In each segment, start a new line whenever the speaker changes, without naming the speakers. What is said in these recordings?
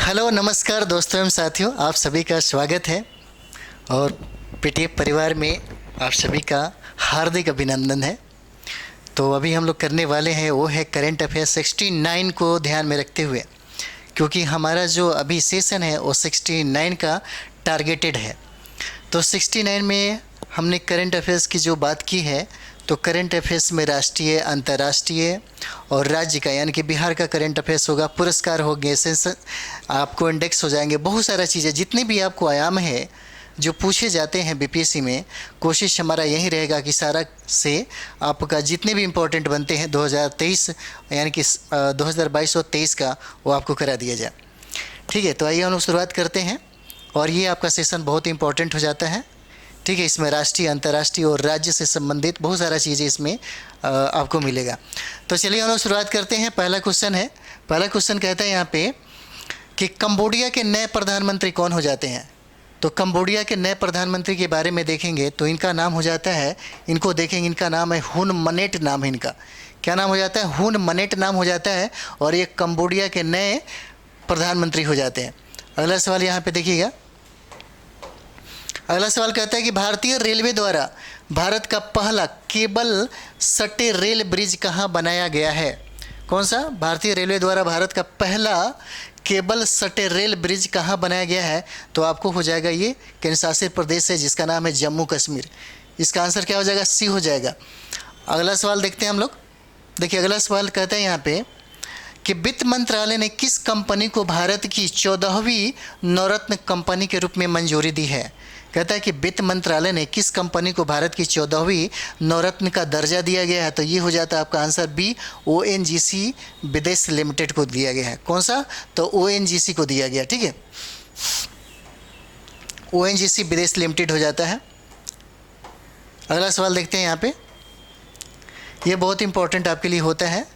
Hello, नमस्कार दोस्तों एवं साथियों, आप सभी का स्वागत है और पीटीएफ परिवार में आप सभी का हार्दिक अभिनंदन है। तो अभी हम लोग करने वाले हैं वो है करंट अफेयर्स 69 को ध्यान में रखते हुए, क्योंकि हमारा जो अभी सेशन है वो 69 का टारगेटेड है। तो 69 में हमने करंट अफेयर्स की जो बात की है, तो करंट अफेयर्स में राष्ट्रीय, अंतर्राष्ट्रीय और राज्य का, यानी कि बिहार का करंट अफेयर्स होगा, पुरस्कार होंगे, सेंसर आपको इंडेक्स हो जाएंगे, बहुत सारा चीज़ें, जितने भी आपको आयाम है जो पूछे जाते हैं बीपीएससी में। कोशिश हमारा यही रहेगा कि सारा से आपका जितने भी इम्पोर्टेंट बनते हैं 2023 यानी कि 2022 और 23 का, वो आपको करा दिया जाए। ठीक है, तो आइए हम लोग शुरुआत करते हैं। और ये आपका सेशन बहुत ही इंपॉर्टेंट हो जाता है। ठीक है, इसमें राष्ट्रीय, अंतर्राष्ट्रीय और राज्य से संबंधित बहुत सारा चीज़ें इसमें आपको मिलेगा। तो चलिए हम लोग शुरुआत करते हैं। पहला क्वेश्चन है, पहला क्वेश्चन कहता है यहाँ पे कि कंबोडिया के नए प्रधानमंत्री कौन हो जाते हैं। तो कंबोडिया के नए प्रधानमंत्री के बारे में देखेंगे तो इनका नाम हो जाता है, इनको देखेंगे, इनका नाम है हुन मनेट। नाम है इनका, क्या नाम हो जाता है? हुन मनेट नाम हो जाता है और ये कंबोडिया के नए प्रधानमंत्री हो जाते हैं। अगला सवाल यहाँ पे देखिएगा। अगला सवाल कहता है कि भारतीय रेलवे द्वारा भारत का पहला केबल सटे रेल ब्रिज कहाँ बनाया गया है? कौन सा? भारतीय रेलवे द्वारा भारत का पहला केबल सटे रेल ब्रिज कहाँ बनाया गया है? तो आपको हो जाएगा, ये केंद्र शासित प्रदेश है जिसका नाम है जम्मू कश्मीर। इसका आंसर क्या हो जाएगा? सी हो जाएगा। अगला सवाल देखते हैं हम लोग। देखिए, अगला सवाल कहता है यहाँ पे कि वित्त मंत्रालय ने किस कंपनी को भारत की 14वीं नवरत्न कंपनी के रूप में मंजूरी दी है? कहता है कि वित्त मंत्रालय ने किस कंपनी को भारत की 14वीं नवरत्न का दर्जा दिया गया है? तो ये हो जाता है आपका आंसर बी, ओएनजीसी विदेश लिमिटेड को दिया गया है। कौन सा? तो ओएनजीसी को दिया गया। ठीक है, ओएनजीसी विदेश लिमिटेड हो जाता है। अगला सवाल देखते हैं यहाँ पे। ये बहुत इंपॉर्टेंट आपके लिए होता है,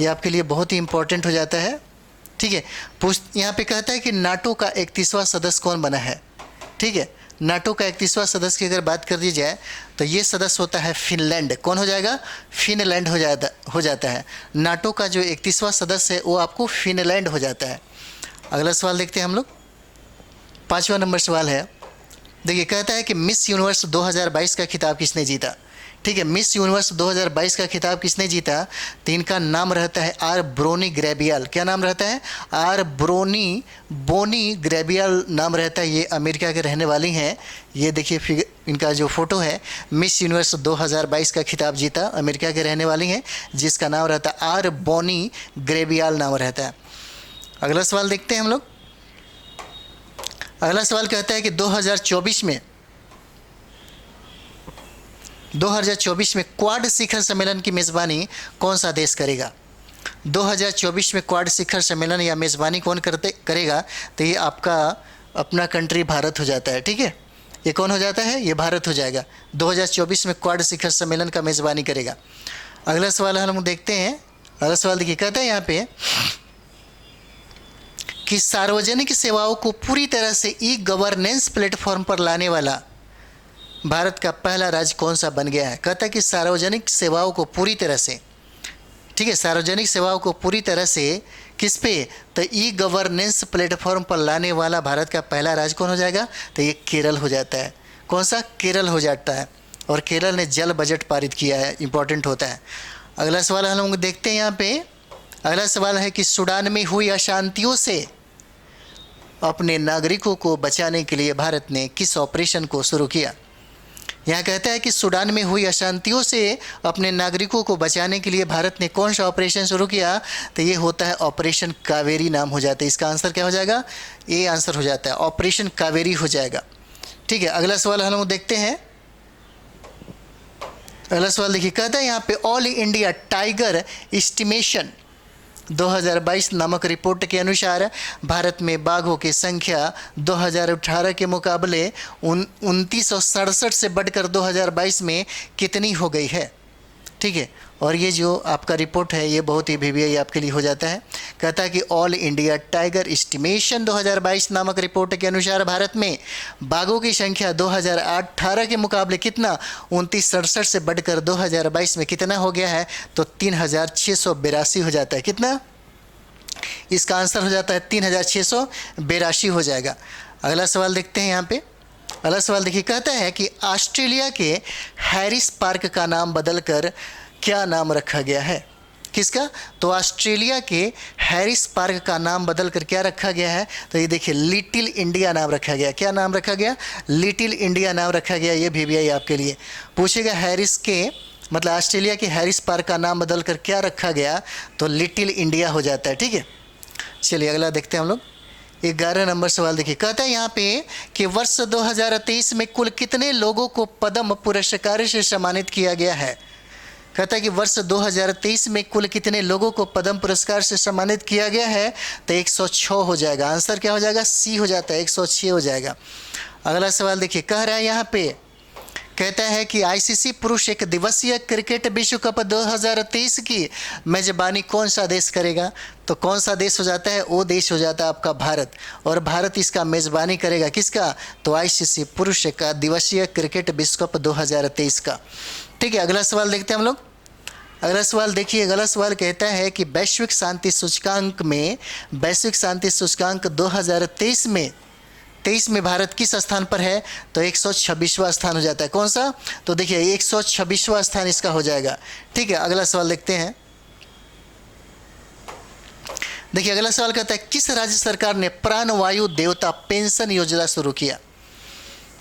ये आपके लिए बहुत ही इंपॉर्टेंट हो जाता है। ठीक है, यहाँ पे कहता है कि नाटो का 31वां सदस्य कौन बना है? ठीक है, नाटो का 31वां सदस्य की अगर बात कर दी जाए तो ये सदस्य होता है फिनलैंड। कौन हो जाएगा? फिनलैंड हो जाता है। नाटो का जो 31वां सदस्य है वो आपको फिनलैंड हो जाता है। अगला सवाल देखते हैं हम लोग। 5वां नंबर सवाल है। देखिए, कहता है कि मिस यूनिवर्स 2022 का खिताब किसने जीता? ठीक है, मिस यूनिवर्स 2022 का खिताब किसने जीता? तो इनका नाम रहता है आर ब्रोनी ग्रेबियल। क्या नाम रहता है? आर बोनी ग्रेबियल नाम रहता है। ये अमेरिका के रहने वाली हैं। ये देखिए फिगर, इनका जो फोटो है, मिस यूनिवर्स 2022 का खिताब जीता, अमेरिका के रहने वाली हैं, जिसका नाम रहता है आर बोनी ग्रेबियल नाम रहता है। अगला सवाल देखते हैं हम लोग। अगला सवाल कहता है कि 2024 में क्वाड शिखर सम्मेलन की मेज़बानी कौन सा देश करेगा? 2024 में क्वाड शिखर सम्मेलन या मेज़बानी कौन करेगा? तो ये आपका अपना कंट्री भारत हो जाता है। ठीक है, ये कौन हो जाता है? ये भारत हो जाएगा। 2024 में क्वाड शिखर सम्मेलन का मेज़बानी करेगा। अगला सवाल हम देखते हैं। अगला सवाल देखिए, कहता है यहाँ पे कि सार्वजनिक सेवाओं को पूरी तरह से ई गवर्नेंस प्लेटफॉर्म पर लाने वाला भारत का पहला राज्य कौन सा बन गया है? कहता है कि सार्वजनिक सेवाओं को पूरी तरह से, ठीक है, सार्वजनिक सेवाओं को पूरी तरह से किस पे? तो ई गवर्नेंस प्लेटफॉर्म पर लाने वाला भारत का पहला राज्य कौन हो जाएगा? तो ये केरल हो जाता है। कौन सा? केरल हो जाता है। और केरल ने जल बजट पारित किया है, इंपॉर्टेंट होता है। अगला सवाल हम लोग देखते हैं यहाँ पे। अगला सवाल है कि सूडान में हुई अशांतियों से अपने नागरिकों को बचाने के लिए भारत ने किस ऑपरेशन को शुरू किया? यहाँ कहता है कि सूडान में हुई अशांतियों से अपने नागरिकों को बचाने के लिए भारत ने कौन सा ऑपरेशन शुरू किया? तो ये होता है ऑपरेशन कावेरी नाम हो जाता है। इसका आंसर क्या हो जाएगा? ये आंसर हो जाता है, ऑपरेशन कावेरी हो जाएगा। ठीक है, अगला सवाल हम लोग देखते हैं। अगला सवाल देखिए, कहता है यहाँ पे ऑल इंडिया टाइगर एस्टिमेशन 2022 नामक रिपोर्ट के अनुसार भारत में बाघों की संख्या 2018 के मुकाबले 2967 से बढ़कर 2022 में कितनी हो गई है? ठीक है, और ये जो आपका रिपोर्ट है ये बहुत ही VVI आपके लिए हो जाता है। कहता है कि ऑल इंडिया टाइगर एस्टिमेशन 2022 नामक रिपोर्ट के अनुसार भारत में बाघों की संख्या 2018 के मुकाबले कितना 2967 से बढ़कर 2022 में कितना हो गया है? तो 3682 हो जाता है। कितना? इसका आंसर हो जाता है 3682 हो जाएगा। अगला सवाल देखते हैं यहाँ पे। अगला सवाल देखिए, कहता है कि ऑस्ट्रेलिया के हैरिस पार्क का नाम बदलकर क्या नाम रखा गया है? किसका? तो ऑस्ट्रेलिया के हैरिस पार्क का नाम बदलकर क्या रखा गया है? तो ये देखिए लिटिल इंडिया नाम रखा गया। क्या नाम रखा गया? लिटिल इंडिया नाम रखा गया। ये भी आपके लिए पूछेगा, हैरिस के मतलब ऑस्ट्रेलिया के हैरिस पार्क का नाम बदलकर क्या रखा गया? तो लिटिल इंडिया हो जाता है। ठीक है, चलिए अगला देखते हैं हम लोग। 11 नंबर सवाल देखिए, कहता है यहाँ पे कि वर्ष 2023 में कुल कितने लोगों को पद्म पुरस्कार से सम्मानित किया गया है? कहता है कि वर्ष 2023 में कुल कितने लोगों को पद्म पुरस्कार से सम्मानित किया गया है? तो 106 हो जाएगा। आंसर क्या हो जाएगा? सी हो जाता है, 106 हो जाएगा। अगला सवाल देखिए, कह रहा है यहाँ पे, कहता है कि आईसीसी पुरुष एक दिवसीय क्रिकेट विश्व कप 2023 की मेजबानी कौन सा देश करेगा? तो कौन सा देश हो जाता है? वो देश हो जाता है आपका भारत, और भारत इसका मेजबानी करेगा। किसका? तो आईसीसी पुरुष का दिवसीय क्रिकेट विश्व कप 2023 का। ठीक है, अगला सवाल देखते हैं हम लोग। अगला सवाल देखिए, अगला सवाल कहता है कि वैश्विक शांति सूचकांक में, वैश्विक शांति सूचकांक 2023 में भारत किस स्थान पर है? तो 126वां स्थान हो जाता है। कौन सा? तो देखिए 126वां स्थान इसका हो जाएगा। ठीक है, अगला सवाल देखते हैं। देखिए अगला सवाल कहता है, किस राज्य सरकार ने प्राणवायु देवता पेंशन योजना शुरू किया?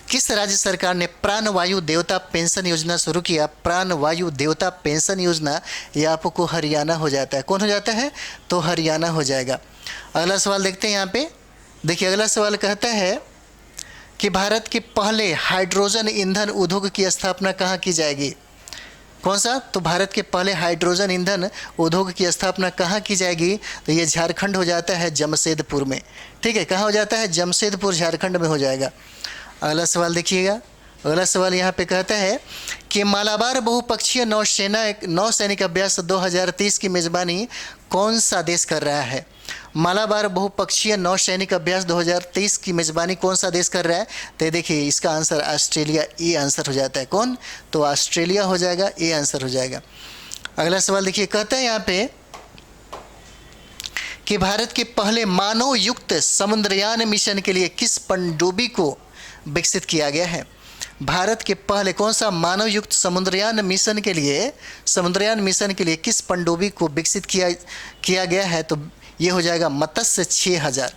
किस राज्य सरकार ने प्राणवायु देवता पेंशन योजना शुरू किया? प्राणवायु देवता पेंशन योजना, ये आपको हरियाणा हो जाता है। कौन हो जाता है? तो हरियाणा हो जाएगा। अगला सवाल देखते हैं यहाँ पे। देखिए अगला सवाल कहता है कि भारत के पहले हाइड्रोजन ईंधन उद्योग की स्थापना कहाँ की जाएगी? कौन सा? तो भारत के पहले हाइड्रोजन ईंधन उद्योग की स्थापना कहाँ की जाएगी? तो ये झारखंड हो जाता है, जमशेदपुर में। ठीक है, कहाँ हो जाता है? जमशेदपुर, झारखंड में हो जाएगा। अगला सवाल देखिएगा। अगला सवाल यहाँ पे कहता है कि मालाबार बहुपक्षीय नौसैनिक अभ्यास 2030 की मेजबानी कौन सा देश कर रहा है? मालाबार बहुपक्षीय नौसैनिक अभ्यास 2023 की मेजबानी कौन सा देश कर रहा है? तो देखिए इसका आंसर ऑस्ट्रेलिया, ए आंसर हो जाता है। कौन? तो ऑस्ट्रेलिया हो जाएगा, ए आंसर हो जाएगा। अगला सवाल देखिए, कहता है यहाँ पे कि भारत के पहले मानव युक्त समुद्रयान मिशन के लिए किस पनडुब्बी को विकसित किया गया है? भारत के पहले कौन सा मानव युक्त समुद्रयान मिशन के लिए किस पनडुब्बी को विकसित किया गया है? तो ये हो जाएगा मत्स्य 6000।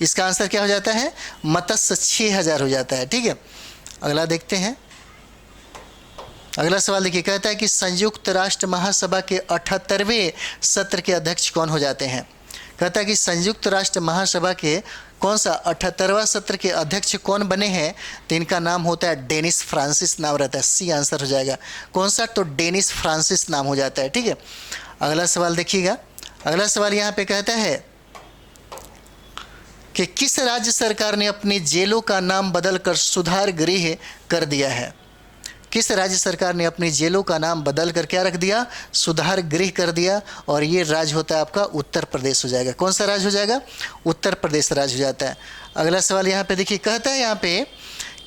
इसका आंसर क्या हो जाता है? मत्स्य 6000 हो जाता है। ठीक है, अगला देखते हैं। अगला सवाल देखिए, कहता है कि संयुक्त राष्ट्र महासभा के 78वें सत्र के अध्यक्ष कौन हो जाते हैं? कहता है कि संयुक्त राष्ट्र महासभा के कौन सा 78वां सत्र के अध्यक्ष कौन बने हैं? तो इनका नाम होता है डेनिस फ्रांसिस नाम रहता है। सी आंसर हो जाएगा। कौन सा? तो डेनिस फ्रांसिस नाम हो जाता है। ठीक है, अगला सवाल देखिएगा। अगला सवाल यहाँ पे कहता है कि किस राज्य सरकार ने अपनी जेलों का नाम बदलकर सुधार गृह कर दिया है? किस राज्य सरकार ने अपनी जेलों का नाम बदलकर क्या रख दिया? सुधार गृह कर दिया। और ये राज्य होता है आपका उत्तर प्रदेश हो जाएगा। कौन सा राज्य हो जाएगा? उत्तर प्रदेश राज्य हो जाता है। अगला सवाल यहाँ पे देखिए, कहता है यहाँ पे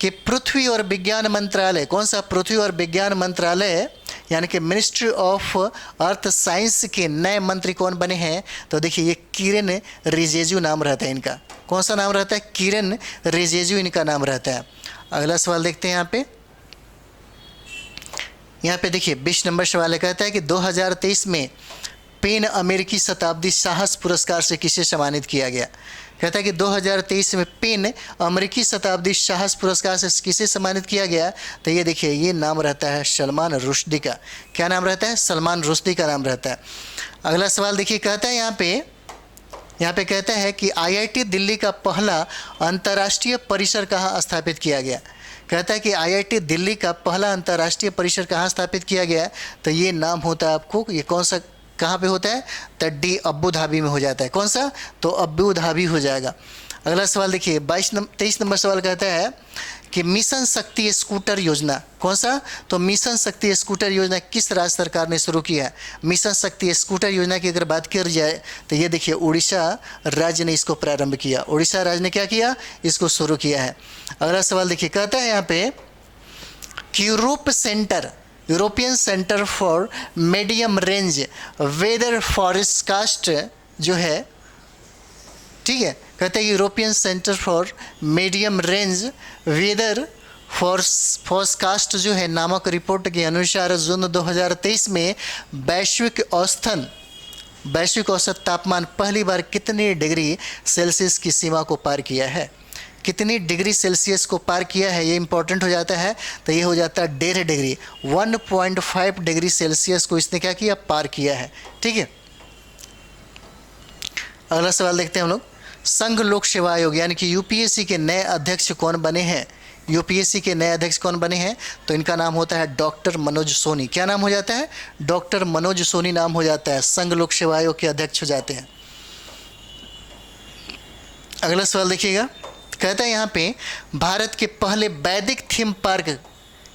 कि पृथ्वी और विज्ञान मंत्रालय, कौन सा? पृथ्वी और विज्ञान मंत्रालय यानी कि मिनिस्ट्री ऑफ अर्थ साइंस के नए मंत्री कौन बने हैं? तो देखिए ये किरेन रिजिजू नाम रहता है इनका। कौन सा नाम रहता है? किरेन रिजिजू इनका नाम रहता है। अगला सवाल देखते हैं यहाँ पे देखिए 20 नंबर सवाल कहता है कि 2023 में पेन अमेरिकी शताब्दी साहस पुरस्कार से किसे सम्मानित किया गया? कहता है कि 2023 में पेन अमेरिकी शताब्दी साहस पुरस्कार से किसे सम्मानित किया गया? तो ये देखिए ये नाम रहता है सलमान रुश्दी का। क्या नाम रहता है? सलमान रुश्दी का नाम रहता है। अगला सवाल देखिए, कहता है यहाँ पे कहता है कि आईआईटी दिल्ली का पहला अंतर्राष्ट्रीय परिसर कहाँ स्थापित किया गया? कहता है कि आईआईटी दिल्ली का पहला अंतर्राष्ट्रीय परिसर कहाँ स्थापित किया गया? तो ये नाम होता है आपको, ये कौन सा कहाँ पे होता है? तो डी अबू धाबी में हो जाता है। कौन सा? तो अबू धाबी हो जाएगा। अगला सवाल देखिए 23 नंबर सवाल कहता है कि मिशन शक्ति स्कूटर योजना, कौन सा? तो मिशन शक्ति स्कूटर योजना किस राज्य सरकार ने शुरू किया है? मिशन शक्ति स्कूटर योजना की अगर बात की जाए तो ये देखिए उड़ीसा राज्य ने इसको प्रारंभ किया। उड़ीसा राज्य ने क्या किया? इसको शुरू किया है। अगला सवाल देखिए, कहता है यहाँ पे कि European centre for medium range weather forecast जो है ठीक है, कहते हैं European centre for medium range weather forecast जो है नामक रिपोर्ट के अनुसार जून 2023 में वैश्विक औसत तापमान पहली बार कितनी डिग्री सेल्सियस की सीमा को पार किया है? कितनी डिग्री सेल्सियस को पार किया है, ये इंपॉर्टेंट हो जाता है। तो ये हो जाता है 1.5 डिग्री, 1.5 डिग्री सेल्सियस को इसने क्या किया, पार किया है। ठीक है, अगला सवाल देखते हैं हम लोग। संघ लोक सेवा आयोग यानी कि यूपीएससी के नए अध्यक्ष कौन बने हैं? यूपीएससी के नए अध्यक्ष कौन बने हैं? तो इनका नाम होता है डॉक्टर मनोज सोनी। क्या नाम हो जाता है? डॉक्टर मनोज सोनी नाम हो जाता है, संघ लोक सेवा आयोग के अध्यक्ष हो जाते हैं। अगला सवाल देखिएगा, कहता है यहाँ पे भारत के पहले वैदिक थीम पार्क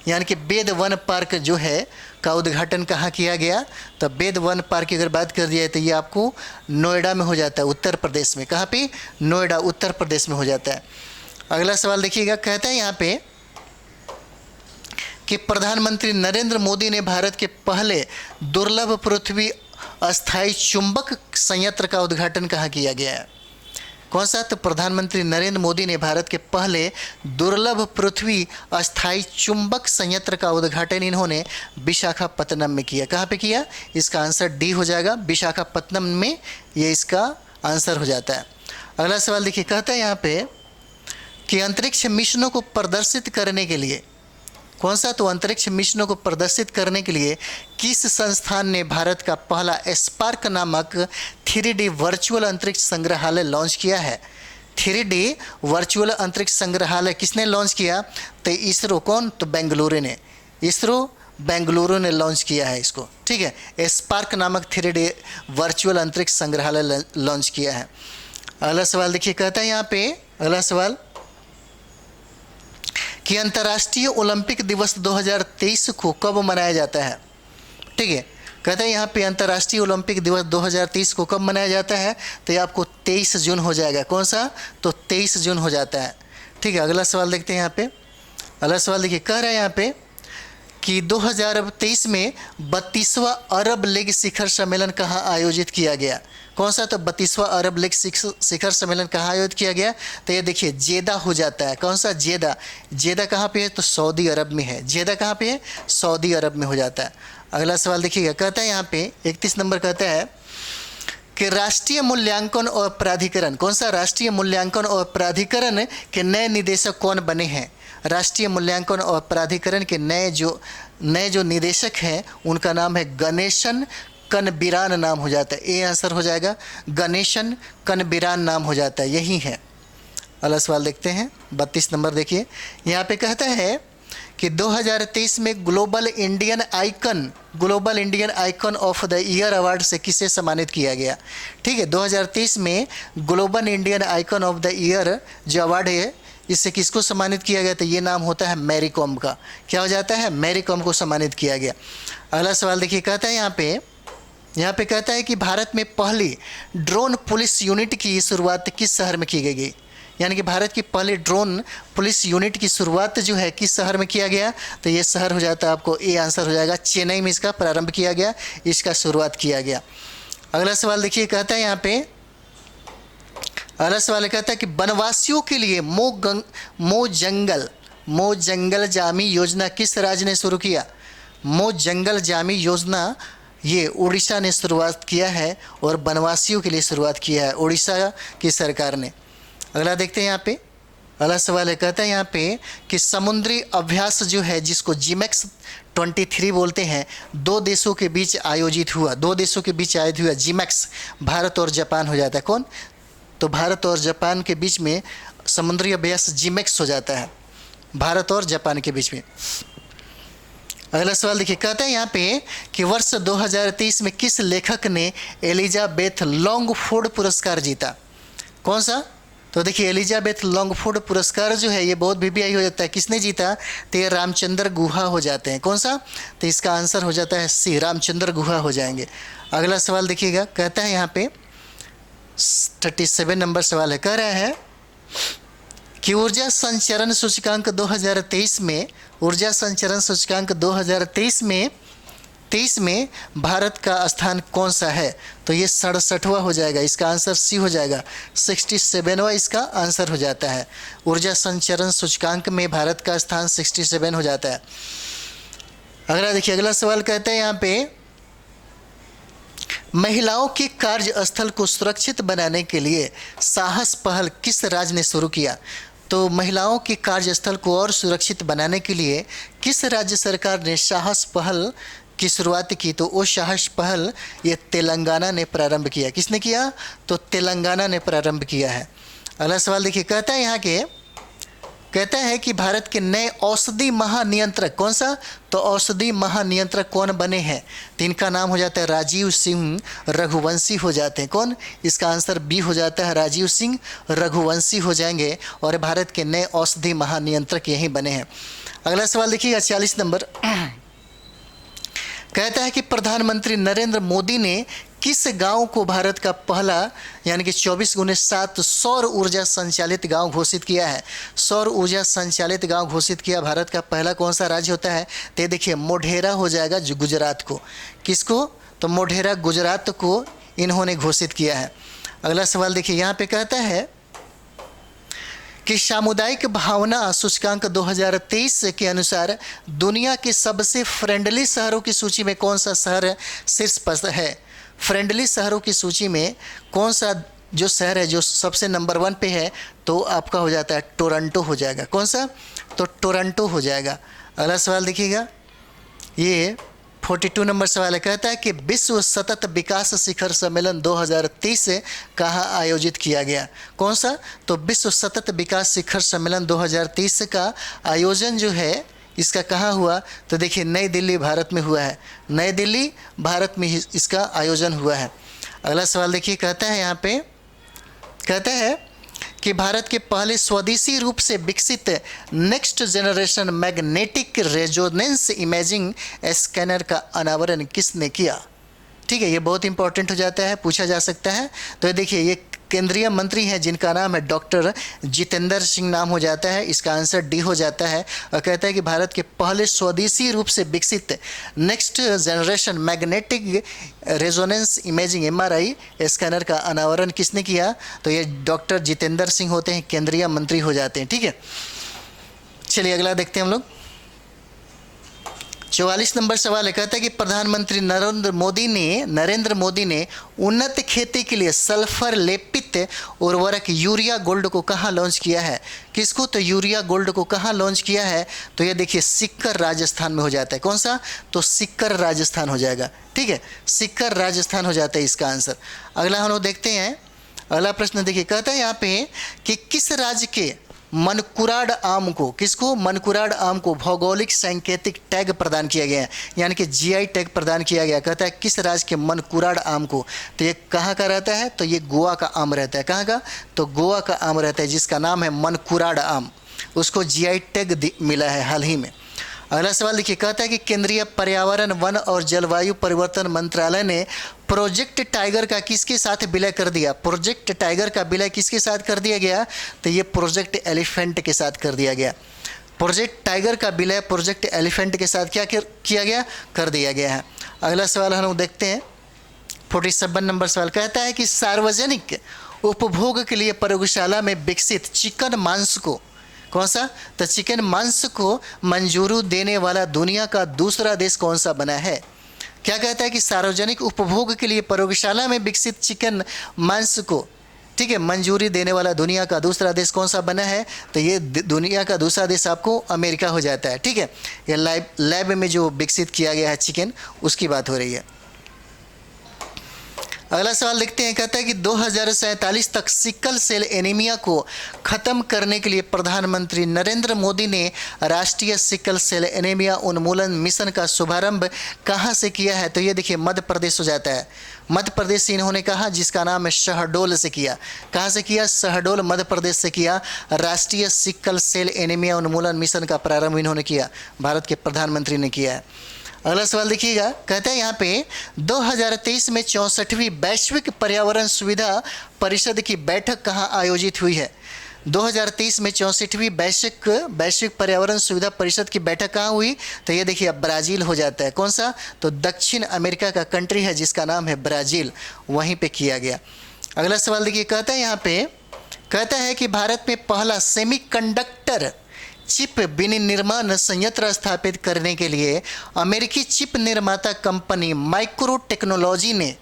यानी कि वेद वन पार्क जो है का उद्घाटन कहाँ किया गया? तो वेद वन पार्क की अगर बात कर दिया है तो ये आपको नोएडा में हो जाता है, उत्तर प्रदेश में। कहाँ पे? नोएडा, उत्तर प्रदेश में हो जाता है। अगला सवाल देखिएगा, कहता है यहाँ पे कि प्रधानमंत्री नरेंद्र मोदी ने भारत के पहले दुर्लभ पृथ्वी अस्थायी चुंबक संयंत्र का उद्घाटन कहाँ किया गया है? कौन सा? तो प्रधानमंत्री नरेंद्र मोदी ने भारत के पहले दुर्लभ पृथ्वी अस्थायी चुंबक संयंत्र का उद्घाटन इन्होंने विशाखापत्तनम में किया। कहाँ पे किया? इसका आंसर डी हो जाएगा, विशाखापत्तनम में ये इसका आंसर हो जाता है। अगला सवाल देखिए, कहता है यहाँ पे कि अंतरिक्ष मिशनों को प्रदर्शित करने के लिए, कौन सा? तो अंतरिक्ष मिशनों को प्रदर्शित करने के लिए किस संस्थान ने भारत का पहला स्पार्क नामक 3D वर्चुअल अंतरिक्ष संग्रहालय लॉन्च किया है? 3D वर्चुअल अंतरिक्ष संग्रहालय किसने लॉन्च किया? तो इसरो। कौन? तो बेंगलुरु ने, इसरो बेंगलुरु ने लॉन्च किया है इसको। ठीक है, स्पार्क नामक 3D वर्चुअल अंतरिक्ष संग्रहालय लॉन्च किया है। अगला सवाल देखिए, कहता है यहाँ पे अगला सवाल कि अंतर्राष्ट्रीय ओलंपिक दिवस 2023 को कब मनाया जाता है? ठीक है, कहते हैं यहाँ पे अंतर्राष्ट्रीय ओलंपिक दिवस 2023 को कब मनाया जाता है? तो ये आपको 23 जून हो जाएगा। कौन सा? तो 23 जून हो जाता है। ठीक है, अगला सवाल देखते हैं यहाँ पे। अगला सवाल देखिए, कह रहा है यहाँ पे कि 2023 में 32वां अरब लीग शिखर सम्मेलन कहाँ आयोजित किया गया? कौन सा? तो 32वां अरब लीग शिखर सम्मेलन कहाँ आयोजित किया गया? तो ये देखिए जेदा हो जाता है। कौन सा? जेदा। जेदा कहाँ पे है? तो सऊदी अरब में है। जेदा कहाँ पे है? सऊदी अरब में हो जाता है। अगला सवाल देखिएगा, कहता है यहाँ पे 31 नंबर, कहता है कि राष्ट्रीय मूल्यांकन और प्राधिकरण, कौन सा? राष्ट्रीय मूल्यांकन और प्राधिकरण के नए निदेशक कौन बने हैं? राष्ट्रीय मूल्यांकन और प्राधिकरण के नए जो निदेशक हैं उनका नाम है गणेशन कनबिरान नाम हो जाता है। ये आंसर हो जाएगा, गणेशन कनबिरान नाम हो जाता है, यही है। अगला सवाल देखते हैं 32 नंबर देखिए, यहाँ पे कहता है कि 2023 में global Indian icon of the year award से किसे सम्मानित किया गया? ठीक है, 2023 में global Indian icon of the year जो अवार्ड है इससे किसको सम्मानित किया गया? तो ये नाम होता है मैरी कॉम का। क्या हो जाता है? मैरी कॉम को सम्मानित किया गया। अगला सवाल देखिए, कहता है यहाँ पे कहता है कि भारत में पहली ड्रोन पुलिस यूनिट की शुरुआत किस शहर में की गई? यानी कि भारत की पहली ड्रोन पुलिस यूनिट की शुरुआत जो है किस शहर में किया गया? तो ये शहर हो जाता है आपको, ए आंसर हो जाएगा, चेन्नई में इसका प्रारंभ किया गया, इसका शुरुआत किया गया। अगला सवाल देखिए, कहता है यहाँ पे अगला सवाल कहता है कि वनवासियों के लिए मो जंगल जामी योजना किस राज्य ने शुरू किया? मो जंगल जामी योजना ये उड़ीसा ने शुरुआत किया है और वनवासियों के लिए शुरुआत किया है उड़ीसा की सरकार ने। अगला देखते हैं यहाँ पे, अगला सवाल है, कहता है यहाँ पे कि समुद्री अभ्यास जो है जिसको GMEX 23 बोलते हैं, दो देशों के बीच आयोजित हुआ GMEX, भारत और जापान हो जाता है। कौन? तो भारत और जापान के बीच में समुद्री अभ्यास GMEX हो जाता है, भारत और जापान के बीच में। अगला सवाल देखिए, कहता है यहाँ पे कि वर्ष 2023 में किस लेखक ने एलिजाबेथ लॉन्गफोर्ड पुरस्कार जीता? कौन सा? तो देखिए एलिजाबेथ लॉन्गफोर्ड पुरस्कार जो है ये बहुत VVI हो जाता है, किसने जीता? तो ये रामचंद्र गुहा हो जाते हैं। कौन सा? तो इसका आंसर हो जाता है सी, रामचंद्र गुहा हो जाएंगे। अगला सवाल देखिएगा, कहता है यहाँ पे 37 नंबर सवाल है, कह रहा है कि ऊर्जा संचरण सूचकांक 2023 में 2023 में भारत का स्थान कौन सा है? तो ये 67वां हो जाएगा, इसका आंसर सी हो जाएगा। 67वां इसका आंसर हो जाता है। ऊर्जा संचरण सूचकांक में भारत का स्थान 67 हो जाता है। अगला देखिए, अगला सवाल कहता है यहाँ पे, महिलाओं के कार्यस्थल को सुरक्षित बनाने के लिए साहस पहल किस राज्य ने शुरू किया? तो महिलाओं के कार्यस्थल को और सुरक्षित बनाने के लिए किस राज्य सरकार ने साहस पहल की शुरुआत की? तो वो साहस पहल ये तेलंगाना ने प्रारंभ किया। किसने किया? तो तेलंगाना ने प्रारंभ किया है। अगला सवाल देखिए, कहता है यहाँ के, कहता है कि भारत के नए औषधि महानियंत्रक कौन सा? तो औषधि महानियंत्रक कौन बने हैं? तो इनका नाम हो जाता है राजीव सिंह रघुवंशी हो जाते हैं। कौन? इसका आंसर बी हो जाता है, राजीव सिंह रघुवंशी हो जाएंगे और भारत के नए औषधि महानियंत्रक यही बने हैं। अगला सवाल देखिएगा 40 नंबर, कहता है कि प्रधानमंत्री नरेंद्र मोदी ने किस गांव को भारत का पहला यानी कि 24x7 सौर ऊर्जा संचालित गांव घोषित किया है? सौर ऊर्जा संचालित गांव घोषित किया भारत का पहला कौन सा राज्य होता है? तो देखिए मोढेरा हो जाएगा, जो गुजरात को। किसको? तो मोढेरा गुजरात को इन्होंने घोषित किया है। अगला सवाल देखिए, यहाँ पे कहता है कि सामुदायिक भावना सूचकांक 2023 के अनुसार दुनिया के सबसे फ्रेंडली शहरों की सूची में कौन सा शहर शीर्ष पर है? फ्रेंडली शहरों की सूची में कौन सा जो शहर है जो सबसे नंबर 1 पे है? तो आपका हो जाता है टोरंटो हो जाएगा। कौन सा? तो टोरंटो हो जाएगा। अगला सवाल देखिएगा, ये 42 नंबर सवाल है, कहता है कि विश्व सतत विकास शिखर सम्मेलन 2023 कहाँ आयोजित किया गया? कौन सा? तो विश्व सतत विकास शिखर सम्मेलन 2023 का आयोजन जो है इसका कहाँ हुआ? तो देखिए नई दिल्ली भारत में हुआ है। नई दिल्ली भारत में इसका आयोजन हुआ है। अगला सवाल देखिए, कहता है यहाँ पे, कहता है कि भारत के पहले स्वदेशी रूप से विकसित next generation magnetic resonance imaging scanner का अनावरण किसने किया? ठीक है, ये बहुत इंपॉर्टेंट हो जाता है, पूछा जा सकता है। तो ये देखिए, ये केंद्रीय मंत्री हैं जिनका नाम है डॉक्टर जितेंद्र सिंह नाम हो जाता है। इसका आंसर डी हो जाता है और कहता है कि भारत के पहले स्वदेशी रूप से विकसित next generation magnetic resonance imaging MRI scanner का अनावरण किसने किया? तो ये डॉक्टर जितेंद्र सिंह होते हैं, केंद्रीय मंत्री हो जाते हैं। ठीक है, चलिए अगला देखते हैं हम लोग। 44 नंबर सवाल है, कहता है कि प्रधानमंत्री नरेंद्र मोदी ने उन्नत खेती के लिए सल्फर लेपित उर्वरक यूरिया गोल्ड को कहाँ लॉन्च किया है? किसको? तो यूरिया गोल्ड को कहाँ लॉन्च किया है? तो ये देखिए सिक्कर राजस्थान में हो जाता है। कौन सा? तो सिक्कर राजस्थान हो जाएगा। ठीक है, सिक्कर राजस्थान हो जाता है इसका आंसर। अगला हम लोग देखते हैं, अगला प्रश्न देखिए, कहता है यहाँ पे कि किस राज्य के मनकुराड आम को, किसको? मनकुराड आम को भौगोलिक सांकेतिक टैग प्रदान किया गया है, यानी कि जीआई टैग प्रदान किया गया। कहता है किस राज्य के मनकुराड आम को? तो ये कहाँ का रहता है? तो ये गोवा का आम रहता है। कहाँ का? तो गोवा का आम रहता है जिसका नाम है मनकुराड आम, उसको जीआई टैग मिला है हाल ही में। अगला सवाल देखिए, कहता है कि केंद्रीय पर्यावरण वन और जलवायु परिवर्तन मंत्रालय ने प्रोजेक्ट टाइगर का किसके साथ विलय कर दिया? प्रोजेक्ट टाइगर का विलय किसके साथ कर दिया गया? तो ये प्रोजेक्ट एलिफेंट के साथ कर दिया गया। प्रोजेक्ट टाइगर का विलय प्रोजेक्ट एलिफेंट के साथ क्या किया गया? कर दिया गया है। अगला सवाल हम लोग देखते हैं, 47 नंबर सवाल, कहता है कि सार्वजनिक उपभोग के लिए प्रयोगशाला में विकसित चिकन मांस को, कौन सा? तो चिकन मांस को मंजूरी देने वाला दुनिया का दूसरा देश कौन सा बना है? क्या कहता है कि सार्वजनिक उपभोग के लिए प्रयोगशाला में विकसित चिकन मांस को, ठीक है, मंजूरी देने वाला दुनिया का दूसरा देश कौन सा बना है? तो ये दुनिया का दूसरा देश आपको अमेरिका हो जाता है। ठीक है, ये लैब में जो विकसित किया गया है चिकन, उसकी बात हो रही है। अगला सवाल देखते हैं, कहता है कि 2047 तक सिकल सेल एनीमिया को खत्म करने के लिए प्रधानमंत्री नरेंद्र मोदी ने राष्ट्रीय सिकल सेल एनीमिया उन्मूलन मिशन का शुभारंभ कहाँ से किया है? तो ये देखिए मध्य प्रदेश हो जाता है। मध्य प्रदेश से इन्होंने कहा, जिसका नाम है शहडोल से किया। कहाँ से किया? शहडोल मध्य प्रदेश से किया। राष्ट्रीय सिकल सेल एनीमिया उन्मूलन मिशन का प्रारंभ इन्होंने किया, भारत के प्रधानमंत्री ने किया है। अगला सवाल देखिएगा, कहते हैं यहाँ पे 2023 में 64वीं वैश्विक पर्यावरण सुविधा परिषद की बैठक कहाँ आयोजित हुई है? 2023 में 64वीं वैश्विक पर्यावरण सुविधा परिषद की बैठक कहाँ हुई? तो ये देखिए अब ब्राज़ील हो जाता है। कौन सा? तो दक्षिण अमेरिका का कंट्री है जिसका नाम है ब्राज़ील, वहीं पे किया गया। अगला सवाल देखिए, कहता है यहाँ पे, कहता है कि भारत में पहला सेमीकंडक्टर चिप विनिर्माण संयंत्र स्थापित करने के लिए अमेरिकी चिप निर्माता कंपनी माइक्रो टेक्नोलॉजी ने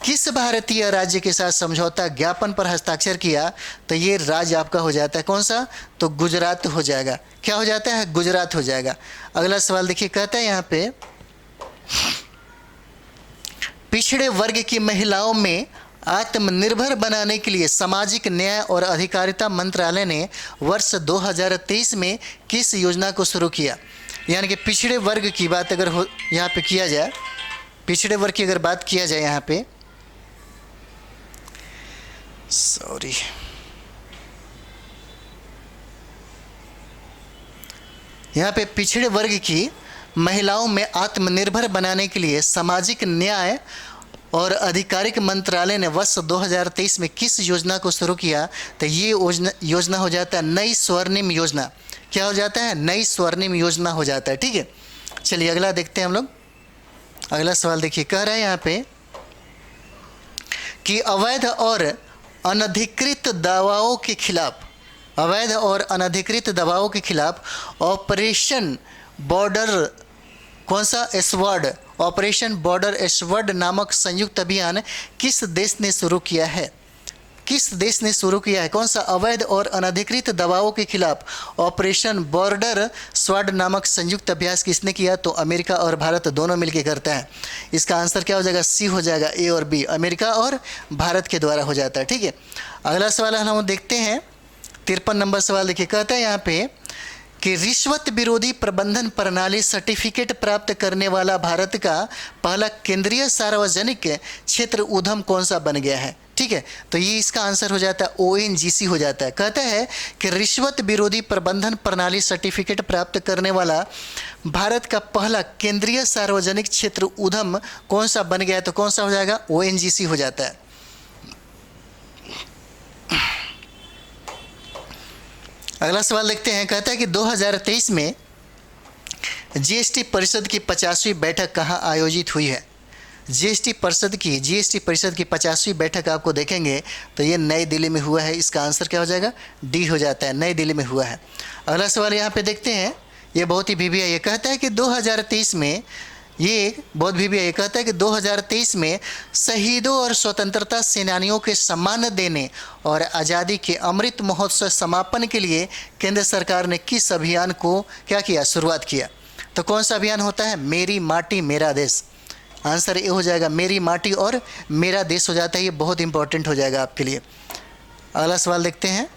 किस भारतीय राज्य के साथ समझौता ज्ञापन पर हस्ताक्षर किया? तो ये राज्य आपका हो जाता है कौन सा? तो गुजरात हो जाएगा। क्या हो जाता है? गुजरात हो जाएगा। अगला सवाल देखिए, कहता है यहाँ पे, पिछड़े वर्ग की महिलाओं में आत्मनिर्भर बनाने के लिए सामाजिक न्याय और अधिकारिता मंत्रालय ने वर्ष 2023 में किस योजना को शुरू किया? यानी कि पिछड़े वर्ग की बात अगर हो यहाँ पे किया जाए, पिछड़े वर्ग की अगर बात किया जाए यहाँ पे, सॉरी, यहाँ पे पिछड़े वर्ग की महिलाओं में आत्मनिर्भर बनाने के लिए सामाजिक न्याय और आधिकारिक मंत्रालय ने वर्ष 2023 में किस योजना को शुरू किया? तो ये योजना हो जाता है नई स्वर्णिम योजना। क्या हो जाता है? नई स्वर्णिम योजना हो जाता है। ठीक है, चलिए अगला देखते हैं हम लोग। अगला सवाल देखिए, कह रहा है यहाँ पे कि अवैध और अनधिकृत दवाओं के खिलाफ, अवैध और अनधिकृत दवाओं के खिलाफ ऑपरेशन बॉर्डर, कौन सा? एसवर्ड, ऑपरेशन बॉर्डर एसवर्ड नामक संयुक्त अभियान किस देश ने शुरू किया है? किस देश ने शुरू किया है? कौन सा? अवैध और अनधिकृत दवाओं के खिलाफ ऑपरेशन बॉर्डर स्वॉर्ड नामक संयुक्त अभ्यास किसने किया? तो अमेरिका और भारत दोनों मिलकर करते हैं। इसका आंसर क्या हो जाएगा? सी हो जाएगा, ए और बी, अमेरिका और भारत के द्वारा हो जाता है। ठीक है, अगला सवाल हम देखते हैं, 53 नंबर सवाल देखिए, कहता है यहाँ पे कि रिश्वत विरोधी प्रबंधन प्रणाली सर्टिफिकेट प्राप्त करने वाला भारत का पहला केंद्रीय सार्वजनिक क्षेत्र उद्यम कौन सा बन गया है? ठीक है, तो ये इसका आंसर हो जाता है ONGC हो जाता है। कहता है कि रिश्वत विरोधी प्रबंधन प्रणाली सर्टिफिकेट प्राप्त करने वाला भारत का पहला केंद्रीय सार्वजनिक क्षेत्र उद्यम कौन सा बन गया है? तो कौन सा हो जाएगा? ONGC हो जाता है। अगला सवाल देखते हैं, कहता है कि 2023 में GST परिषद की 50वीं बैठक कहाँ आयोजित हुई है? GST परिषद की 50वीं बैठक आपको देखेंगे तो ये नई दिल्ली में हुआ है। इसका आंसर क्या हो जाएगा? डी हो जाता है, नई दिल्ली में हुआ है। अगला सवाल यहाँ पे देखते हैं, ये बहुत ही भीभी है। ये कहता है कि 2023 में, ये बहुत भीभी है, ये कहता है कि 2023 में शहीदों और स्वतंत्रता सेनानियों के सम्मान देने और आज़ादी के अमृत महोत्सव समापन के लिए केंद्र सरकार ने किस अभियान को क्या किया? शुरुआत किया। तो कौन सा अभियान होता है? मेरी माटी मेरा देश। आंसर ये हो जाएगा, मेरी माटी और मेरा देश हो जाता है। ये बहुत इंपॉर्टेंट हो जाएगा आपके लिए। अगला सवाल देखते हैं,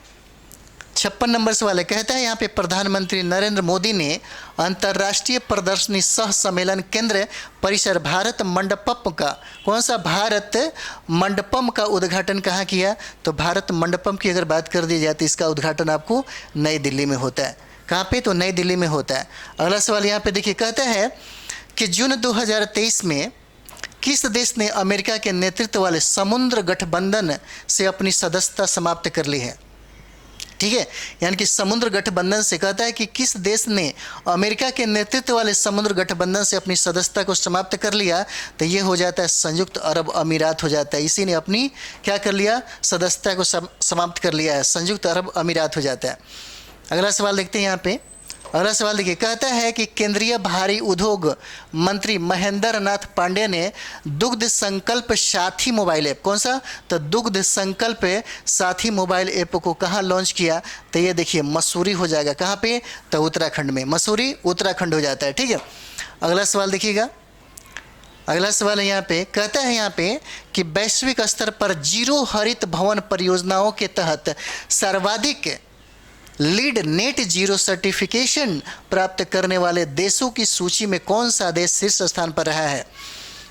56 नंबर सवाल है। कहता है यहाँ पे प्रधानमंत्री नरेंद्र मोदी ने अंतर्राष्ट्रीय प्रदर्शनी सह सम्मेलन केंद्र परिसर भारत मंडपम का, कौन सा? भारत मंडपम का उद्घाटन कहाँ किया? तो भारत मंडपम की अगर बात कर दी जाए तो इसका उद्घाटन आपको नई दिल्ली में होता है। कहाँ पे? तो नई दिल्ली में होता है। अगला सवाल यहाँ पे देखिए, कहता है कि जून 2023 में किस देश ने अमेरिका के नेतृत्व वाले समुद्र गठबंधन से अपनी सदस्यता समाप्त कर ली है? ठीक है, यानी कि समुद्र गठबंधन से, कहता है कि किस देश ने अमेरिका के नेतृत्व वाले समुद्र गठबंधन से अपनी सदस्यता को समाप्त कर लिया? तो ये हो जाता है संयुक्त अरब अमीरात हो जाता है। इसी ने अपनी क्या कर लिया? सदस्यता को समाप्त कर लिया है, संयुक्त अरब अमीरात हो जाता है। अगला सवाल देखते हैं यहाँ पे। अगला सवाल देखिए, कहता है कि केंद्रीय भारी उद्योग मंत्री महेंद्र नाथ पांडे ने दुग्ध संकल्प साथी मोबाइल ऐप, कौन सा? तो दुग्ध संकल्प साथी मोबाइल ऐप को कहाँ लॉन्च किया? तो ये देखिए मसूरी हो जाएगा। कहाँ पे? तो उत्तराखंड में, मसूरी उत्तराखंड हो जाता है। ठीक है, अगला सवाल देखिएगा। अगला सवाल है यहाँ पे, कहता है यहाँ पे कि वैश्विक स्तर पर जीरो हरित भवन परियोजनाओं के तहत सर्वाधिक लीड नेट जीरो सर्टिफिकेशन प्राप्त करने वाले देशों की सूची में कौन सा देश शीर्ष स्थान पर रहा है?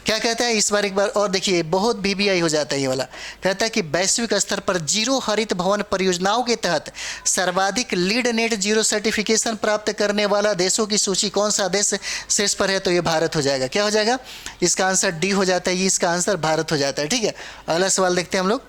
क्या कहता है? इस बार एक बार और देखिए, बहुत VBI हो जाता है ये वाला। कहता है कि वैश्विक स्तर पर जीरो हरित भवन परियोजनाओं के तहत सर्वाधिक लीड नेट जीरो सर्टिफिकेशन प्राप्त करने वाला देशों की सूची कौन सा देश शीर्ष पर है? तो ये भारत हो जाएगा। क्या हो जाएगा? इसका आंसर डी हो जाता है, ये इसका आंसर भारत हो जाता है। ठीक है, अगला सवाल देखते हैं हम लोग।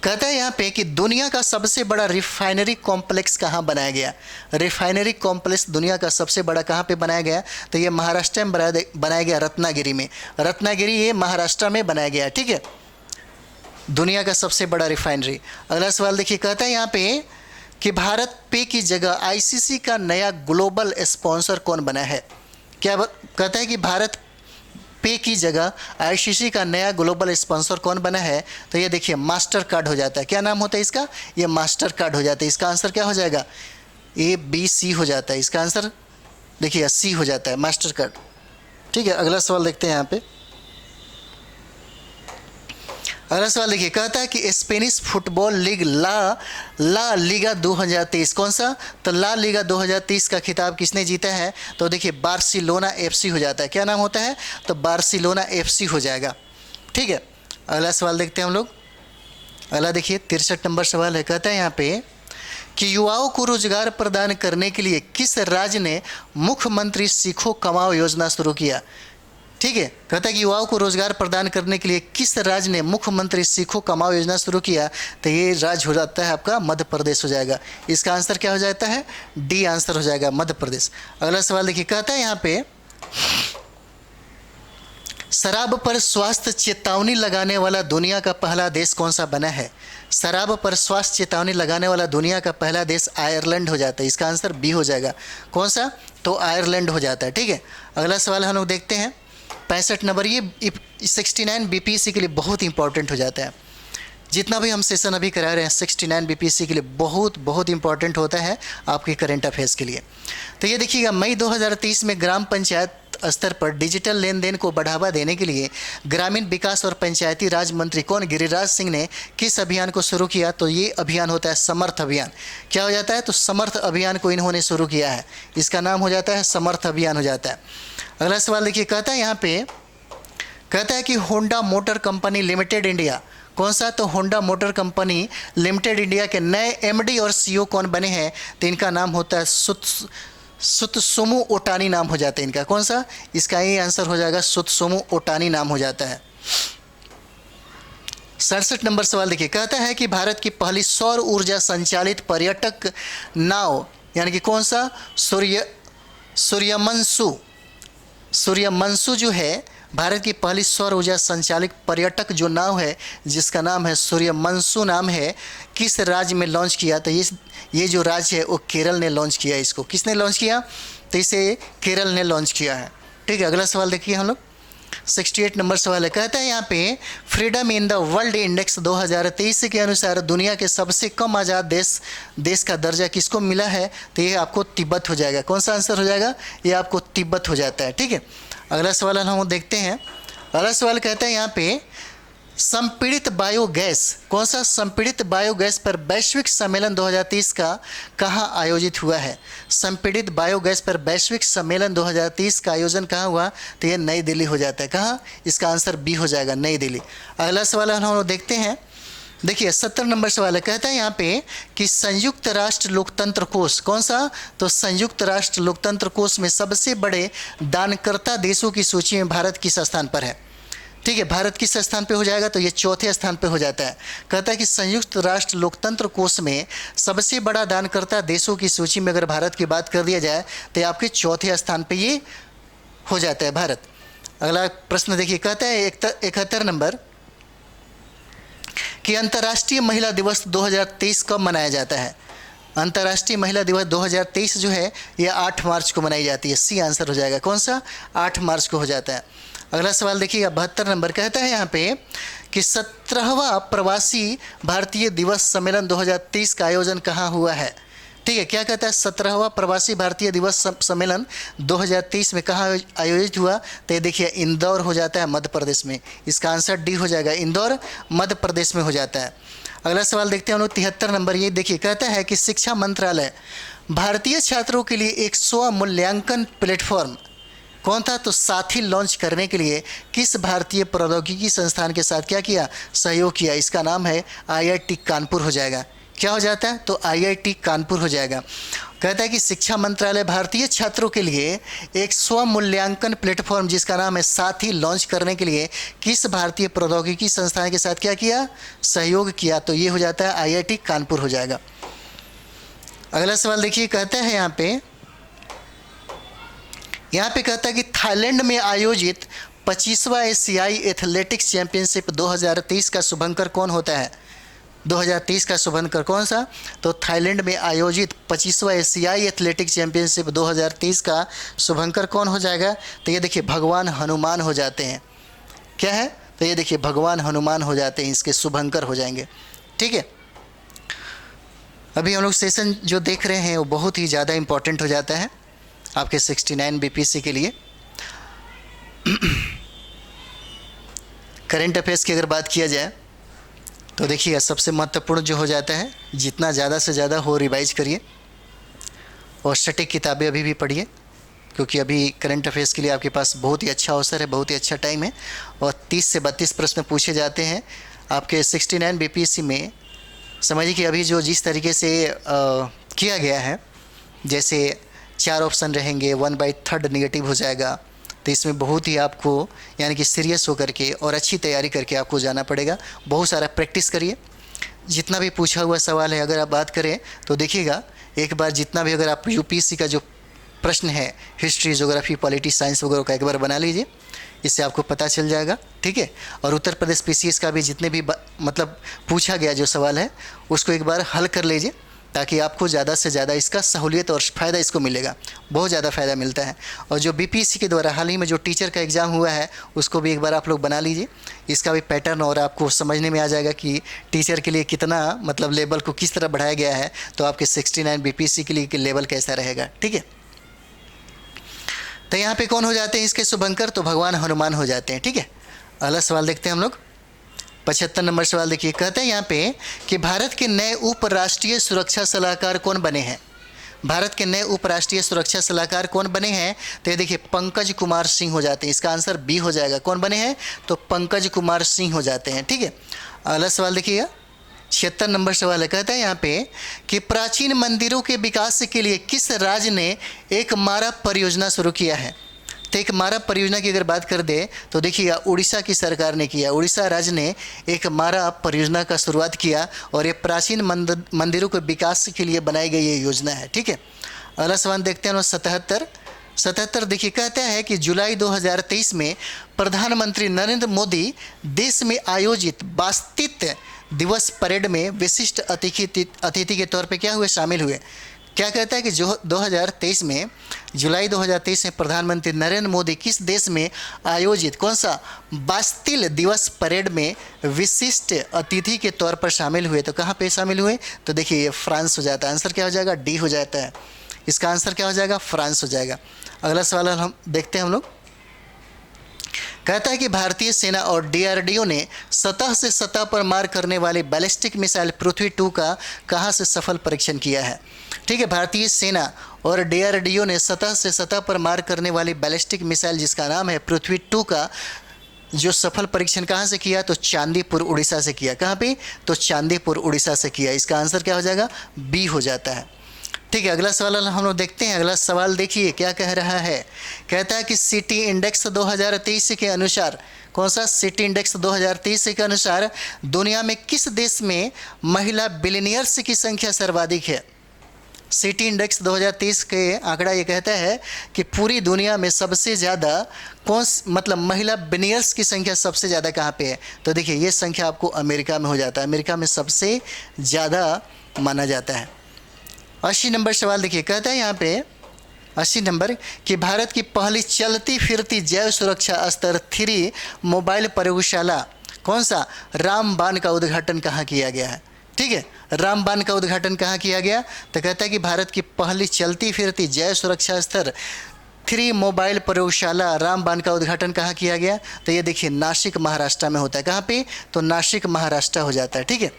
कहता है यहाँ पे कि दुनिया का सबसे बड़ा रिफाइनरी कॉम्प्लेक्स कहाँ बनाया गया। रिफाइनरी कॉम्प्लेक्स दुनिया का सबसे बड़ा कहाँ पे बनाया गया, तो ये महाराष्ट्र में बनाया गया, रत्नागिरी में। रत्नागिरी ये महाराष्ट्र में बनाया गया, ठीक है, दुनिया का सबसे बड़ा रिफाइनरी। अगला सवाल देखिए, कहता है यहाँ पे कि भारत पे की जगह आईसीसी का नया ग्लोबल स्पॉन्सर कौन बना है। क्या कहता है कि भारत पे की जगह आईसीसी का नया ग्लोबल स्पॉन्सर कौन बना है, तो ये देखिए मास्टर कार्ड हो जाता है। क्या नाम होता है इसका, ये मास्टर कार्ड हो जाता है। इसका आंसर क्या हो जाएगा, ABC हो जाता है। इसका आंसर देखिए C हो जाता है, मास्टर कार्ड, ठीक है। अगला सवाल देखते हैं यहाँ पे। अगला सवाल देखिए, कहता है कि Spanish football league La Liga 2023 कौन सा, तो ला लीगा 2023 का खिताब किसने जीता है, तो देखिए बार्सिलोना FC हो जाता है। क्या नाम होता है, तो बार्सिलोना FC हो जाएगा, ठीक है। अगला सवाल देखते हैं हम लोग। अगला देखिए 63 नंबर सवाल है, कहता है यहाँ पे कि युवाओं को रोजगार प्रदान करने के लिए किस राज्य ने मुख्यमंत्री सीखो कमाओ योजना शुरू किया। ठीक है, कहता है कि युवाओं को रोजगार प्रदान करने के लिए किस राज्य ने मुख्यमंत्री सीखो कमाओ योजना शुरू किया, तो ये राज्य हो जाता है आपका मध्य प्रदेश हो जाएगा। इसका आंसर क्या हो जाता है, D आंसर हो जाएगा, मध्य प्रदेश। अगला सवाल देखिए, कहता है यहाँ पे शराब पर स्वास्थ्य चेतावनी लगाने वाला दुनिया का पहला देश कौन सा बना है। शराब पर स्वास्थ्य चेतावनी लगाने वाला दुनिया का पहला देश आयरलैंड हो जाता है। इसका आंसर B हो जाएगा, कौन सा, तो आयरलैंड हो जाता है, ठीक है। अगला सवाल हम लोग देखते हैं 65 नंबर। ये 69 BPSC के लिए बहुत इंपॉर्टेंट हो जाता है। जितना भी हम सेशन अभी करा रहे हैं 69 BPSC के लिए बहुत इंपॉर्टेंट होता है आपके करंट अफेयर्स के लिए। तो ये देखिएगा, मई 2023 में ग्राम पंचायत स्तर पर डिजिटल लेन देन को बढ़ावा देने के लिए ग्रामीण विकास और पंचायती राज मंत्री कौन गिरिराज सिंह ने किस अभियान को शुरू किया, तो ये अभियान होता है समर्थ अभियान। क्या हो जाता है, तो समर्थ अभियान को इन्होंने शुरू किया है। इसका नाम हो जाता है समर्थ अभियान हो जाता है। अगला सवाल देखिए, कहता है यहाँ पे, कहता है कि Honda motor company limited India कौन सा, तो Honda motor company limited India के नए MD और CEO कौन बने हैं, तो इनका नाम होता है सुत्सुमु ओटानी नाम हो जाता है इनका, कौन सा, इसका ये आंसर हो जाएगा सुत्सुमु ओटानी नाम हो जाता है। 67 नंबर सवाल देखिए, कहता है कि भारत की पहली सौर ऊर्जा संचालित पर्यटक नाव यानी कि कौन सा, सूर्यमंशु जो है, भारत की पहली सौर ऊर्जा संचालित पर्यटक जो नाव है जिसका नाम है सूर्यमंशु नाम है, किस राज्य में लॉन्च किया, तो ये जो राज्य है वो केरल ने लॉन्च किया। इसको किसने लॉन्च किया, तो इसे केरल ने लॉन्च किया है, ठीक है। अगला सवाल देखिए हम लोग 68 नंबर सवाल है, कहता है यहाँ पे freedom in the world index 2023 के अनुसार दुनिया के सबसे कम आज़ाद देश का दर्जा किसको मिला है, तो ये आपको तिब्बत हो जाएगा। कौन सा आंसर हो जाएगा, ये आपको तिब्बत हो जाता है, ठीक है। अगला सवाल हम देखते हैं। अगला सवाल कहता है यहाँ पे संपीड़ित बायोगैस कौन सा, संपीड़ित बायोगैस पर वैश्विक सम्मेलन 2023 का कहाँ आयोजित हुआ है। संपीड़ित बायोगैस पर वैश्विक सम्मेलन 2023 का आयोजन कहाँ हुआ, तो ये नई दिल्ली हो जाता है। कहाँ, इसका आंसर B हो जाएगा, नई दिल्ली। अगला सवाल हम लोग देखते हैं। देखिए 70 नंबर सवाल है, कहता है यहाँ पे कि संयुक्त राष्ट्र लोकतंत्र कोष कौन सा, तो संयुक्त राष्ट्र लोकतंत्र कोष में सबसे बड़े दानकर्ता देशों की सूची में भारत किस स्थान पर है। ठीक है, भारत किस स्थान पे हो जाएगा, तो ये चौथे स्थान पे हो जाता है। कहता है कि संयुक्त राष्ट्र लोकतंत्र कोष में सबसे बड़ा दानकर्ता देशों की सूची में अगर भारत की बात कर दिया जाए तो आपके चौथे स्थान पे ये हो जाता है भारत। अगला प्रश्न देखिए, कहता है 71 नंबर कि अंतर्राष्ट्रीय महिला दिवस 2023 कब मनाया जाता है। अंतर्राष्ट्रीय महिला दिवस 2023 जो है ये 8 मार्च को मनाई जाती है। C आंसर हो जाएगा, कौन सा, 8 मार्च को हो जाता है। अगला सवाल देखिएगा 72 नंबर, कहता है यहाँ पे कि 17वां प्रवासी भारतीय दिवस सम्मेलन 2023 का आयोजन कहाँ हुआ है। ठीक है, क्या कहता है, 17वां प्रवासी भारतीय दिवस सम्मेलन 2023 में कहाँ आयोजित हुआ, तो ये देखिए इंदौर हो जाता है, मध्य प्रदेश में। इसका आंसर D हो जाएगा, इंदौर मध्य प्रदेश में हो जाता है। अगला सवाल देखते हैं हम लोग 73 नंबर, ये देखिए कहता है कि शिक्षा मंत्रालय भारतीय छात्रों के लिए एक स्व मूल्यांकन प्लेटफॉर्म कौन था, तो साथी लॉन्च करने के लिए किस भारतीय प्रौद्योगिकी संस्थान के साथ क्या किया, सहयोग किया। इसका नाम है IIT कानपुर हो जाएगा। क्या हो जाता है? तो IIT कानपुर हो जाएगा। कहता है कि शिक्षा मंत्रालय भारतीय छात्रों के लिए एक स्व मूल्यांकन प्लेटफॉर्म जिसका नाम है साथी लॉन्च करने के लिए किस भारतीय प्रौद्योगिकी संस्थान के साथ क्या किया? सहयोग किया। तो ये हो जाता है IIT कानपुर हो जाएगा। अगला सवाल देखिए, कहता है यहाँ पे कहता है कि थाईलैंड में आयोजित 25वां एशियाई एथलेटिक्स चैंपियनशिप 2023 का शुभंकर कौन होता है? 2023 का शुभंकर कौन सा? तो थाईलैंड में आयोजित 25वां एशियाई एथलेटिक्स चैंपियनशिप 2023 का शुभंकर कौन हो जाएगा? तो ये देखिए भगवान हनुमान हो जाते हैं। क्या है? तो ये देखिए भगवान हनुमान हो जाते हैं, इसके शुभंकर हो जाएंगे। ठीक है, अभी हम लोग सेशन जो देख रहे हैं वो बहुत ही ज़्यादा इम्पोर्टेंट हो जाता है आपके 69 BPSC के लिए। करंट अफेयर्स की अगर बात किया जाए तो देखिए सबसे महत्वपूर्ण जो हो जाता है, जितना ज़्यादा से ज़्यादा हो रिवाइज करिए और सटीक किताबें अभी भी पढ़िए, क्योंकि अभी करंट अफेयर्स के लिए आपके पास बहुत ही अच्छा अवसर है, बहुत ही अच्छा टाइम है। और 30 से 32 प्रश्न पूछे जाते हैं आपके 69 BPSC में। समझिए कि अभी जो जिस तरीके से किया गया है, जैसे 4 ऑप्शन रहेंगे, 1/3 नेगेटिव हो जाएगा, तो इसमें बहुत ही आपको यानी कि सीरियस होकर के और अच्छी तैयारी करके आपको जाना पड़ेगा। बहुत सारा प्रैक्टिस करिए। जितना भी पूछा हुआ सवाल है अगर आप बात करें तो देखिएगा एक बार जितना भी अगर आप UPSC का जो प्रश्न है हिस्ट्री, ज्योग्राफी, पॉलिटी, साइंस वगैरह का एक बार बना लीजिए, इससे आपको पता चल जाएगा। ठीक है, और उत्तर प्रदेश PCS का भी जितने भी मतलब पूछा गया जो सवाल है उसको एक बार हल कर लीजिए, ताकि आपको ज़्यादा से ज़्यादा इसका सहूलियत और फ़ायदा इसको मिलेगा, बहुत ज़्यादा फ़ायदा मिलता है। और जो BPSC के द्वारा हाल ही में जो टीचर का एग्ज़ाम हुआ है उसको भी एक बार आप लोग बना लीजिए, इसका भी पैटर्न और आपको समझने में आ जाएगा कि टीचर के लिए कितना मतलब लेवल को किस तरह बढ़ाया गया है, तो आपके 69 BPSC के लिए लेवल कैसा रहेगा। ठीक है, तो यहाँ पे कौन हो जाते हैं इसके शुभंकर? तो भगवान हनुमान हो जाते हैं। ठीक है, अगला सवाल देखते हैं हम लोग। 75 नंबर सवाल देखिए, कहते हैं यहाँ पे कि भारत के नए उपराष्ट्रीय सुरक्षा सलाहकार कौन बने हैं? भारत के नए उपराष्ट्रीय सुरक्षा सलाहकार कौन बने हैं? तो ये देखिए पंकज कुमार सिंह हो जाते हैं। इसका आंसर B हो जाएगा। कौन बने हैं? तो पंकज कुमार सिंह हो जाते हैं। ठीक है, अगला सवाल देखिएगा, 76 नंबर सवाल है। कहता है यहाँ पे कि प्राचीन मंदिरों के विकास के लिए किस राज्य ने एक मारा परियोजना शुरू किया है? तो एक मारा परियोजना की अगर बात कर दे तो देखिएगा उड़ीसा की सरकार ने किया। उड़ीसा राज्य ने एक मारा परियोजना का शुरुआत किया और ये प्राचीन मंदिरों के विकास के लिए बनाई गई ये योजना है। ठीक है, अगला सवाल देखते हैं 77 देखिए, कहता है कि जुलाई 2023 में प्रधानमंत्री नरेंद्र मोदी देश में आयोजित वास्तित्व दिवस परेड में विशिष्ट अतिथि के तौर पे क्या हुए? शामिल हुए। क्या कहता है कि जो 2023 में जुलाई 2023 में प्रधानमंत्री नरेंद्र मोदी किस देश में आयोजित कौन सा बास्तिल दिवस परेड में विशिष्ट अतिथि के तौर पर शामिल हुए? तो कहाँ पे शामिल हुए? तो देखिए ये फ्रांस हो जाता है। आंसर क्या हो जाएगा? D हो जाता है। इसका आंसर क्या हो जाएगा? फ्रांस हो जाएगा। अगला सवाल हम देखते हैं हम लोग। कहता है कि भारतीय सेना और DRDO ने सतह से सतह पर मार करने वाली बैलिस्टिक मिसाइल पृथ्वी 2 का कहाँ से सफल परीक्षण किया है? ठीक है, भारतीय सेना और DRDO ने सतह से सतह पर मार करने वाली बैलिस्टिक मिसाइल जिसका नाम है पृथ्वी 2 का जो सफल परीक्षण कहाँ से किया? तो चांदीपुर उड़ीसा से किया। कहाँ पे? तो चांदीपुर उड़ीसा से किया। इसका आंसर क्या हो जाएगा? B हो जाता है। ठीक है, अगला सवाल हम लोग देखते हैं। अगला सवाल देखिए क्या कह रहा है। कहता है कि सिटी इंडेक्स 2023 के अनुसार, कौन सा? सिटी इंडेक्स 2023 के अनुसार दुनिया में किस देश में महिला बिलियनियर्स की संख्या सर्वाधिक है? सिटी इंडेक्स 2023 के आंकड़ा ये कहता है कि पूरी दुनिया में सबसे ज़्यादा मतलब महिला बिलियनियर्स की संख्या सबसे ज़्यादा कहाँ पे है? तो देखिए ये संख्या आपको अमेरिका में हो जाता है। अमेरिका में सबसे ज़्यादा माना जाता है। 80 नंबर सवाल देखिए, कहता है यहाँ पे 80 नंबर कि भारत की पहली चलती फिरती जैव सुरक्षा स्तर 3 मोबाइल प्रयोगशाला कौन सा? रामबान का उद्घाटन कहाँ किया गया है? ठीक है, रामबान का उद्घाटन कहाँ किया गया? तो कहता है कि भारत की पहली चलती फिरती जैव सुरक्षा स्तर 3 मोबाइल प्रयोगशाला रामबान का उद्घाटन कहाँ किया गया? तो ये देखिए नासिक महाराष्ट्र में होता है। कहाँ पे? तो नासिक महाराष्ट्र हो जाता है। ठीक है,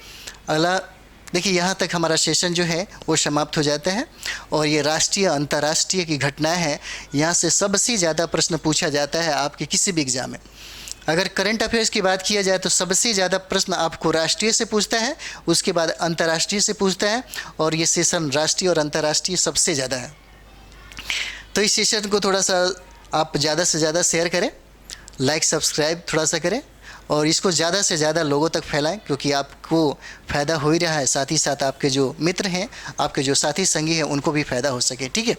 अगला देखिए यहाँ तक हमारा सेशन जो है वो समाप्त हो जाता है। और ये राष्ट्रीय अंतर्राष्ट्रीय की घटनाएं हैं, यहाँ से सबसे ज़्यादा प्रश्न पूछा जाता है आपके किसी भी एग्जाम में। अगर करंट अफेयर्स की बात किया जाए तो सबसे ज़्यादा प्रश्न आपको राष्ट्रीय से पूछता है, उसके बाद अंतर्राष्ट्रीय से पूछता है, और ये सेशन राष्ट्रीय और अंतर्राष्ट्रीय सबसे ज़्यादा है। तो इस सेशन को थोड़ा सा आप ज़्यादा से ज़्यादा शेयर करें, लाइक सब्सक्राइब थोड़ा सा करें, और इसको ज़्यादा से ज़्यादा लोगों तक फैलाएं, क्योंकि आपको फ़ायदा हो ही रहा है, साथ ही साथ आपके जो मित्र हैं, आपके जो साथी संगी हैं, उनको भी फ़ायदा हो सके। ठीक है,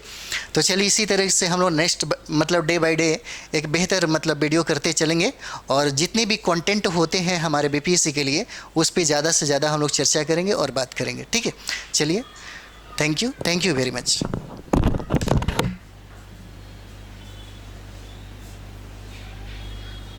तो चलिए इसी तरह से हम लोग नेक्स्ट मतलब डे बाय डे एक बेहतर मतलब वीडियो करते चलेंगे, और जितने भी कंटेंट होते हैं हमारे बीपीएससी के लिए उस पर ज़्यादा से ज़्यादा हम लोग चर्चा करेंगे और बात करेंगे। ठीक है, चलिए, थैंक यू वेरी मच।